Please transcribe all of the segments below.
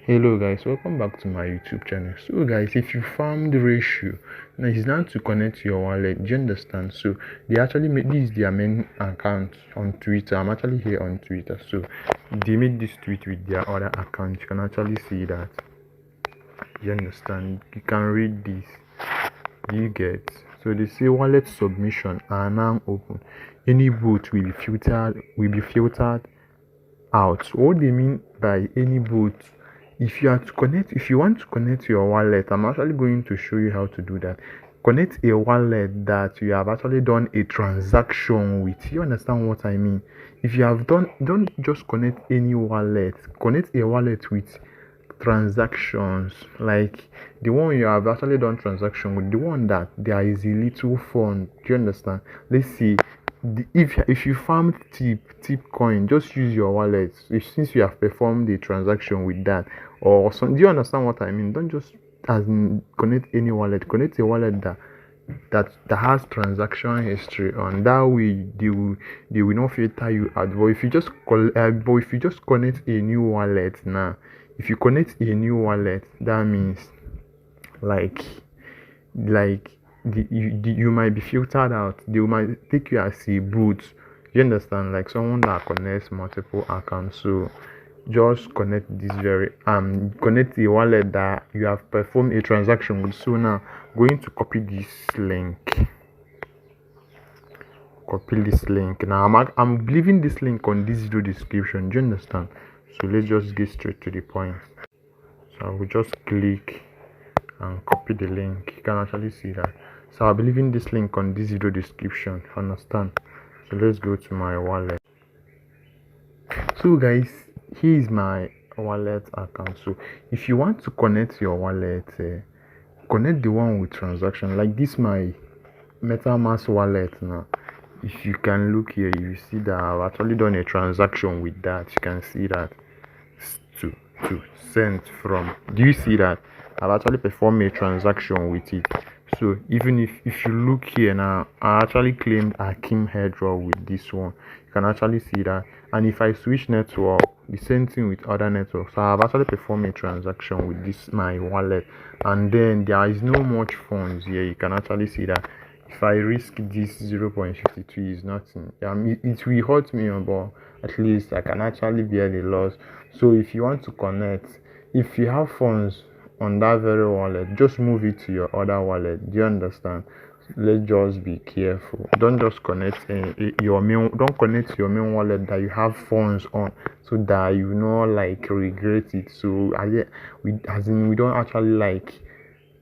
Hello guys, welcome back to my YouTube channel. So guys, if you found the ratio, now it's down to connect your wallet. Do you understand? So they actually made this their main account on Twitter. I'm actually here on Twitter. So they made this tweet with their other account. You can actually see that. You understand? You can read this. Do you get? So they say wallet submission are now open. Any bot will be filtered out. What they mean by any bot, if you want to connect your wallet, I'm actually going to show you how to do that. Connect a wallet that you have actually done a transaction with. You understand what I mean? If you have done, don't just connect any wallet. Connect a wallet with transactions, like the one you have actually done transaction with, the one that there is a little fund. Do you understand? Let's see, if you farm tip coin, just use your wallet. Since you have performed the transaction with that or some, do you understand what I mean? Don't just as in connect any wallet. Connect a wallet that has transaction history on. That way they will not filter you out. But if you just connect a new wallet now, if you connect a new wallet, that means like you might be filtered out. They might take you as a boot. You understand? Like someone that connects multiple accounts. So just connect a wallet that you have performed a transaction with. So now going to copy this link. Now I'm leaving this link on this video description. Do you understand? So let's just get straight to the point. So I will just click and copy the link. You can actually see that. So I'll be leaving this link on this video description. Understand? So let's go to my wallet. So guys, here is my wallet account. So if you want to connect your wallet, connect the one with transaction. Like this my MetaMask wallet now. If you can look here, you see that I've actually done a transaction with that. You can see that to send from. Do you see that I've actually performed a transaction with it? So even if you look here now, I actually claimed Akim Airdrop with this one. You can actually see that. And if I switch network, the same thing with other networks. So I've actually performed a transaction with this my wallet, and then there is no much funds here. You can actually see that if I risk this 0.52 is nothing. It will hurt me, but at least I can actually bear the loss. So if you want to connect, if you have funds on that very wallet, just move it to your other wallet. Do you understand? Let's just be careful. Don't just connect don't connect your main wallet that you have funds on, so that you not like regret it. So we don't actually like,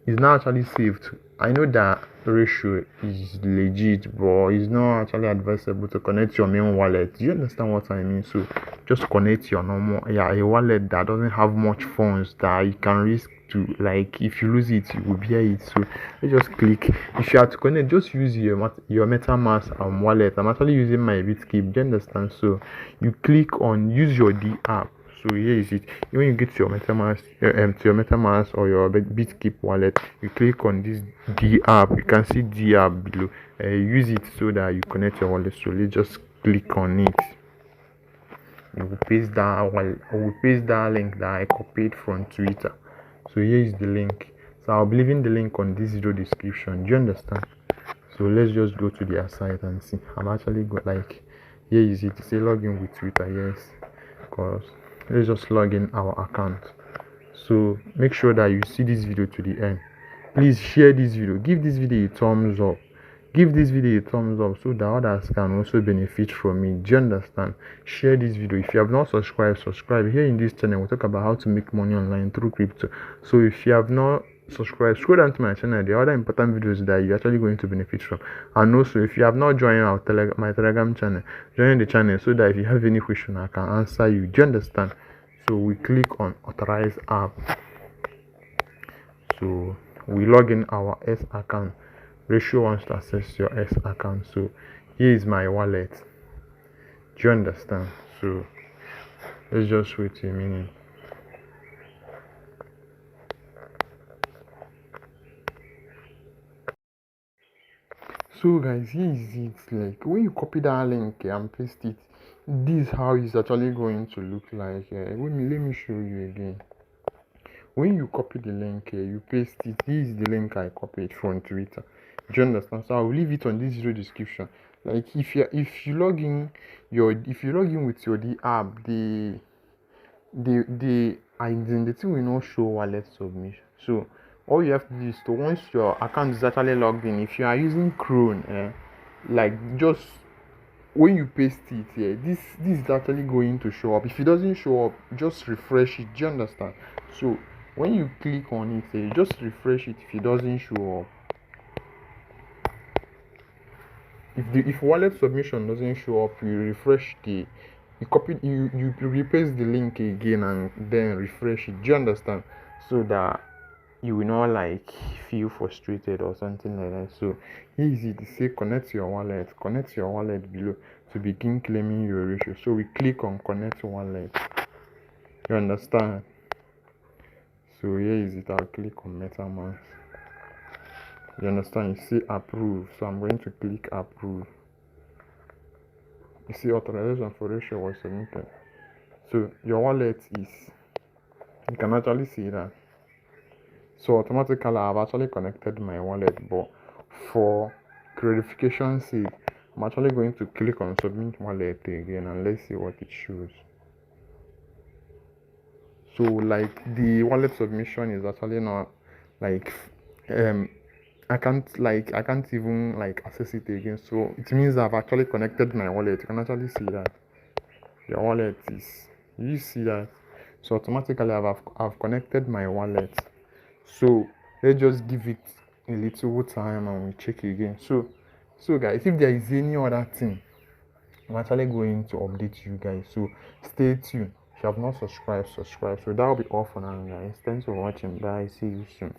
it's not actually saved. I know that ratio is legit, but it's not actually advisable to connect your main wallet. Do you understand what I mean? So just connect your a wallet that doesn't have much funds that you can risk to, like, if you lose it, you will bear it. So let's just click. If you have to connect, just use your MetaMask wallet. I'm actually using my Bitkeep. Do you understand? So you click on use your D app. So here is it. When you get to your MetaMask or your Bitkeep wallet, you click on this D app. You can see D app below. Use it so that you connect your wallet. So let's just click on it. You will paste that link that I copied from Twitter. So here is the link. So I'll be leaving the link on this video description. Do you understand? So let's just go to their site and see. I'm actually here is it. Say login with Twitter. Yes, because let's just log in our account. So make sure that you see this video to the end. Please share this video. Give this video a thumbs up. So that others can also benefit from it. Do you understand? Share this video. If you have not subscribed, subscribe. Here in this channel we talk about how to make money online through crypto. So if you have not subscribed, scroll down to my channel. The other important videos that you're actually going to benefit from. And also, if you have not joined my Telegram channel, join the channel so that if you have any question, I can answer you. Do you understand? So we click on authorize app. So we log in our S account. Ratio wants to access your S account. So here is my wallet. Do you understand? So let's just wait a minute. So guys, here is it. Like when you copy that link and paste it, this is how it's actually going to look like. Let me show you again. when you copy the link here, you paste it. This is the link I copied from Twitter. Do you understand? So I'll leave it on this video description. Like if you log in with your the app, the thing will not show wallet submission. So all you have to do is to, once your account is actually logged in, if you are using Chrome, like just when you paste it here, this is actually going to show up. If it doesn't show up, just refresh it. Do you understand? So when you click on it here, just refresh it. If it doesn't show up, if wallet submission doesn't show up, you refresh you repaste the link again and then refresh it. Do you understand? So that you will not like feel frustrated or something like that. So here is it. Say connect your wallet below to begin claiming your ratio. So we click on connect wallet. You understand? So here is it. I'll click on MetaMask. You understand? You see approve. So I'm going to click approve. You see authorization for ratio was submitted. So your wallet is, you can actually see that. So automatically I've actually connected my wallet, but for clarification's sake, I'm actually going to click on submit wallet again and let's see what it shows. So like the wallet submission is actually not like I can't even like access it again. So it means I've actually connected my wallet. You can actually see that your wallet is, you see that. So automatically I've connected my wallet. So let's just give it a little time and we check again. So guys, if there is any other thing, I'm actually going to update you guys. So stay tuned. If you have not subscribed, subscribe. So that will be all for now, guys. Thanks for watching. Bye. See you soon.